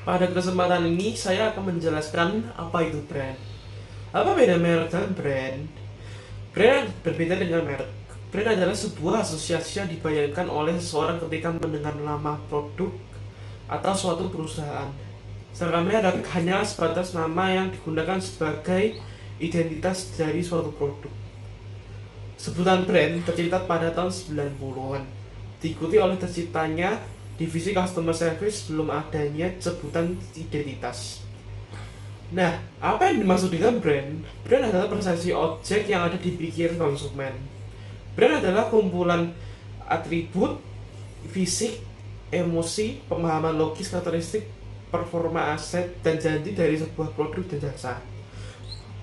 Pada kesempatan ini saya akan menjelaskan apa itu brand. Apa beda merek dan brand? Brand berbeda dengan merek. Brand adalah sebuah asosiasi yang dibayangkan oleh seseorang ketika mendengar nama produk atau suatu perusahaan. Sedangkan merek hanya sebatas nama yang digunakan sebagai identitas dari suatu produk. Sebutan brand tercipta pada tahun 90-an, diikuti oleh terciptanya divisi customer service belum adanya sebutan identitas. Nah, apa yang dimaksud dengan brand? Brand adalah persepsi objek yang ada di pikiran konsumen. Brand adalah kumpulan atribut, fisik, emosi, pemahaman logis, karakteristik, performa aset, dan janji dari sebuah produk dan jasa.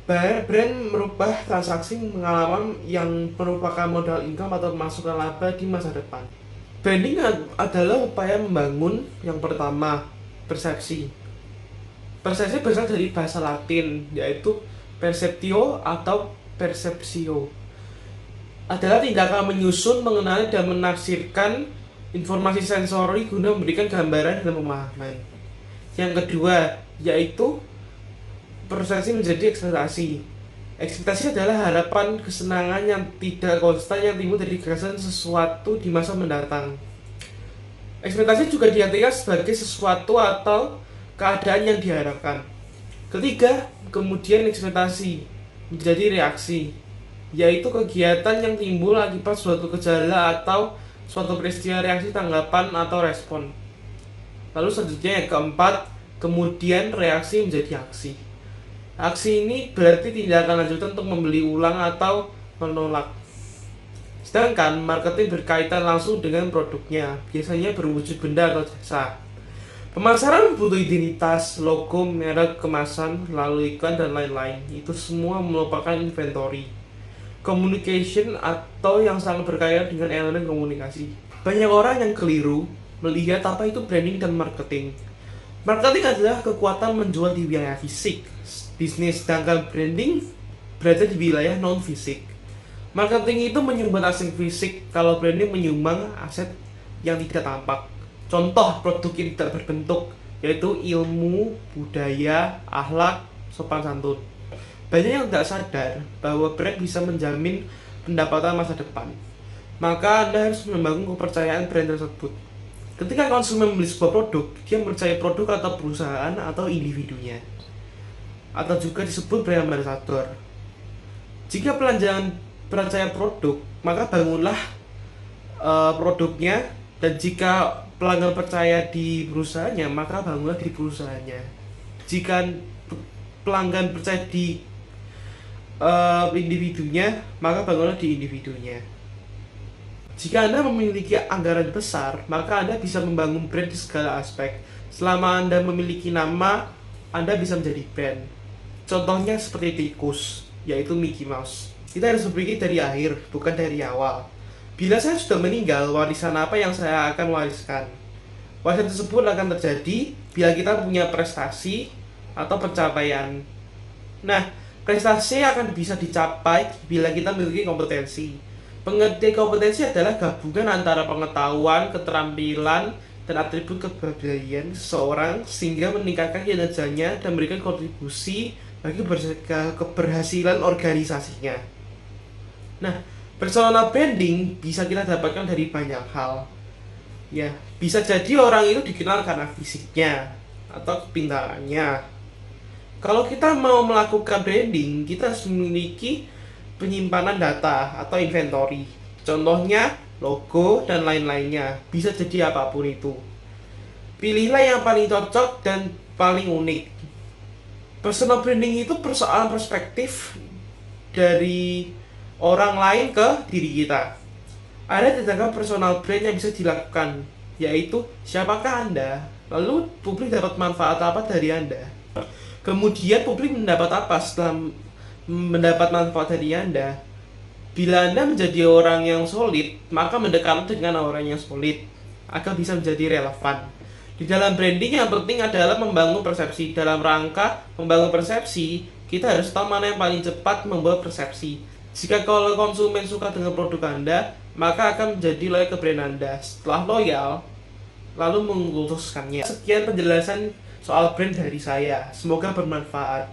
Brand merubah transaksi pengalaman yang merupakan modal income atau masukan laba di masa depan. Branding adalah upaya membangun yang pertama, persepsi. Persepsi berasal dari bahasa Latin, yaitu perceptio atau perceptio. Adalah tindakan menyusun, mengenali, dan menafsirkan informasi sensori guna memberikan gambaran dan pemahaman. Yang kedua, yaitu persepsi menjadi ekspektasi. Ekspektasi adalah harapan kesenangan yang tidak konstan yang timbul dari gagasan sesuatu di masa mendatang. Ekspektasi juga diartikan sebagai sesuatu atau keadaan yang diharapkan. Ketiga, kemudian ekspektasi menjadi reaksi, yaitu kegiatan yang timbul akibat suatu gejala atau suatu peristiwa, reaksi, tanggapan, atau respon. Lalu selanjutnya yang keempat, kemudian reaksi menjadi aksi. Aksi ini berarti tindakan lanjutan untuk membeli ulang atau menolak. Sedangkan marketing berkaitan langsung dengan produknya, biasanya berwujud benda atau jasa. Pemasaran butuh identitas, logo, merek, kemasan, lalu iklan, dan lain-lain. Itu semua merupakan inventory. Communication atau yang sangat berkaitan dengan elemen komunikasi. Banyak orang yang keliru melihat apa itu branding dan marketing. Marketing adalah kekuatan menjual di wilayah fisik, bisnis, sedangkan branding berada di wilayah non-fisik. Marketing itu menyumbang aset fisik, kalau branding menyumbang aset yang tidak tampak. Contoh produk yang tidak berbentuk, yaitu ilmu, budaya, akhlak, sopan santun. Banyak yang tidak sadar bahwa brand bisa menjamin pendapatan masa depan. Maka Anda harus membangun kepercayaan brand tersebut. Ketika konsumen membeli sebuah produk, dia percaya produk atau perusahaan atau individunya, atau juga disebut brand ambassador. Jika pelanggan percaya produk, maka bangunlah produknya, dan jika pelanggan percaya di perusahaannya, maka bangunlah di perusahaannya. Jika pelanggan percaya di individunya, maka bangunlah di individunya. Jika Anda memiliki anggaran besar, maka Anda bisa membangun brand di segala aspek. Selama Anda memiliki nama, Anda bisa menjadi brand. Contohnya seperti tikus, yaitu Mickey Mouse. Kita harus berpikir dari akhir, bukan dari awal. Bila saya sudah meninggal, warisan apa yang saya akan wariskan? Warisan tersebut akan terjadi bila kita punya prestasi atau pencapaian. Nah, prestasi akan bisa dicapai bila kita memiliki kompetensi. Pengertian kompetensi adalah gabungan antara pengetahuan, keterampilan, dan atribut kepribadian seseorang sehingga meningkatkan kinerjanya dan memberikan kontribusi bagi keberhasilan organisasinya. Nah, personal branding bisa kita dapatkan dari banyak hal. Ya, bisa jadi orang itu dikenal karena fisiknya atau kepintarannya. Kalau kita mau melakukan branding, kita harus memiliki penyimpanan data atau inventory. Contohnya logo dan lain-lainnya. Bisa jadi apapun itu. Pilihlah yang paling cocok dan paling unik. Personal branding itu persoalan perspektif dari orang lain ke diri kita. Ada tindakan personal brand yang bisa dilakukan, yaitu siapakah Anda? Lalu publik dapat manfaat apa dari Anda? Kemudian publik mendapat apa setelah mendapat manfaat dari Anda? Bila Anda menjadi orang yang solid, maka mendekatlah dengan orang yang solid agar bisa menjadi relevan. Di dalam branding yang penting adalah membangun persepsi. Dalam rangka membangun persepsi, kita harus tahu mana yang paling cepat membuat persepsi. Jika kalau konsumen suka dengan produk Anda, maka akan menjadi loyal ke brand Anda. Setelah loyal, lalu mengutuskannya. Sekian penjelasan soal brand dari saya. Semoga bermanfaat.